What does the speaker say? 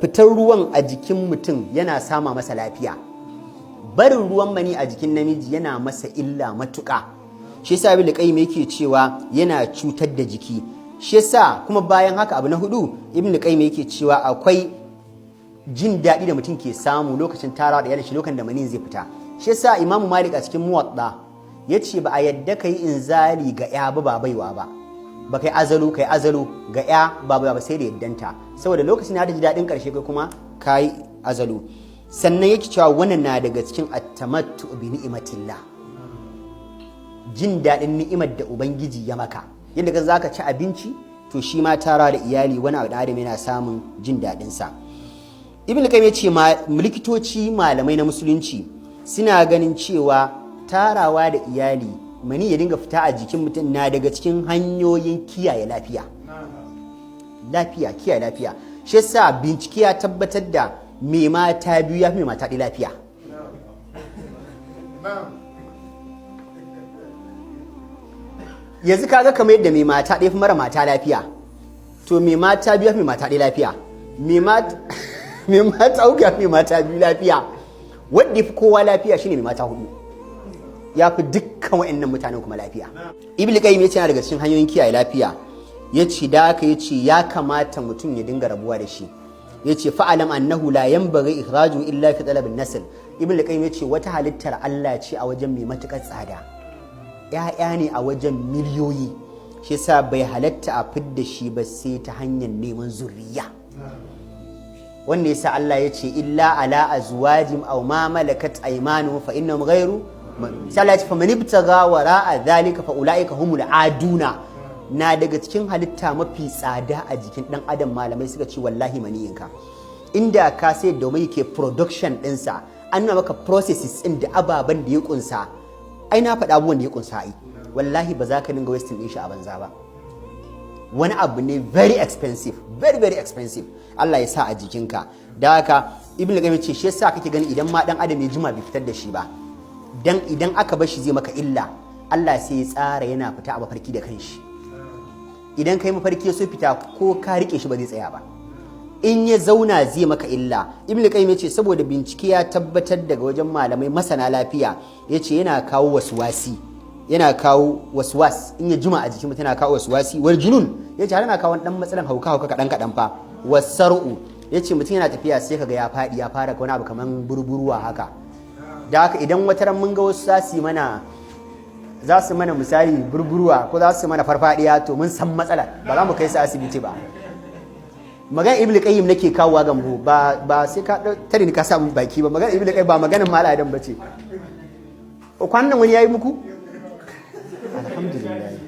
fitar ruwan a jikin mutum yana sama masa lafiya, barin ruwan mani a jikin namiji yana masa illa matuƙa. Shi yasa Ibn Qayyim yake cewa yana cutar da jiki. Shi yasa kuma bayan haka abu na hudu Ibn Qayyim yake cewa akwai jin daɗi da mutum ke samu lokacin tarawa da iyalin shi lokacin da mani zai fita. Shi yasa Imam Malik a cikin Muwatta yace ba a yadda kai inzali ga ya ba baiwa ba. Ba kai azalo ga ya ba sai da yaddanta, saboda lokacin da ta ji daɗin ƙarshe kai kuma kai azalo. Sannan yake cewa wannan na daga cikin at-tamattu bi ni'matillah, jin daɗin ni'imar da ubangiji ya maka. Yadda ka zaka ci abinci to shi ma tara da iyali wani abu da adam yana samun jin daɗin sa. Ibn Qayyim ya ce likitoci malamai na musulunci suna ganin cewa tarawa da iyali mani ya dinga fita a jikin mutum na daga cikin hanyoyin kiyaye lafiya. Kiyaye lafiya. Shi yasa bincike ya tabbatar da mai mata biyu ya fi mai mata ɗaya lafiya. Yanzu kaga kamar yadda mai mata ɗaya fi mara mata lafiya, to mai mata biyu ya fi mai mata ɗaya lafiya. Mai mata uku ya fi mai mata biyu lafiya. Wanda ya fi kowa lafiya shine mai mata hudu. Ya fi dukkan waɗannan mutanen kuma lafiya. Ibn Qayyim ya ce yana daga cikin hanyoyin kiyaye lafiya. Ya ce da haka ya ce ya kamata mutum ya dinga rabuwa da shi. Ya ce fa'alam annahu la yanbaghi ikhraju illa fi talabin nasl. Ibn Qayyim ya ce wata halittar Allah ce a wajen mai matukar tsada. ‘Ya'ya ne a wajen miliyoyi. Shi yasa bai halatta a fidda shi ba sai ta hanyar neman zuriya. Wanda yasa Allah ya ce illa ala azwajim aw ma malakat aymanuhum fa innahum ghayru sai Allah ya ce fa man ibtaga wara'a dhalika fa ulaika humul aduna. Na daga cikin halitta mafi tsada a jikin dan adam malamai suka ce wallahi maniyinka. Inda ka sai da mai ke production ɗinsa an nuna maka processes ɗin da ababen da ya kunsa, ai na faɗa abubuwan da ya kunsa ai wallahi ba za ka dinga wasting ɗin shi a banza ba. Wani abu ne very expensive, very expensive. Allah ya sa a jikinka. Da haka Ibn Qayyim ce shi yasa kake gani idan ma dan adam ya jima bai fitar da shi ba, dan idan aka bar shi zai maka illa, Allah sai ya tsara yana fita a mafarki da kanshi. Idan kai mafarki ya so fita ko ka rike shi ba zai tsaya ba, in ya zauna zai maka illa. Ibn Qayyim yace saboda bincike ya tabbatar daga wajen malamai masana lafiya yace yana kawo waswasi, yana kawo waswas in ya juma a jikin mutum yana kawo waswasi. Wal junun yace har yana kawo dan matsalan hauka kadan fa. Wasar'u yace mutum yana tafiya sai kaga ya fadi ya fara wani abu kaman burburuwa haka. Da haka idan wataran mun ga wasu za su mana misali burburuwa ko za su mana farfadiya to mun san matsala ba za mu kai su asibiti ba. Magana Ibn Qayyim nake kawowa ga mu ba sai ka tare ni ka sa mun baki ba. Magana Ibn Qayyim ba maganar Malam Adam bace. Kwanan wani yayi muku? Alhamdulillah.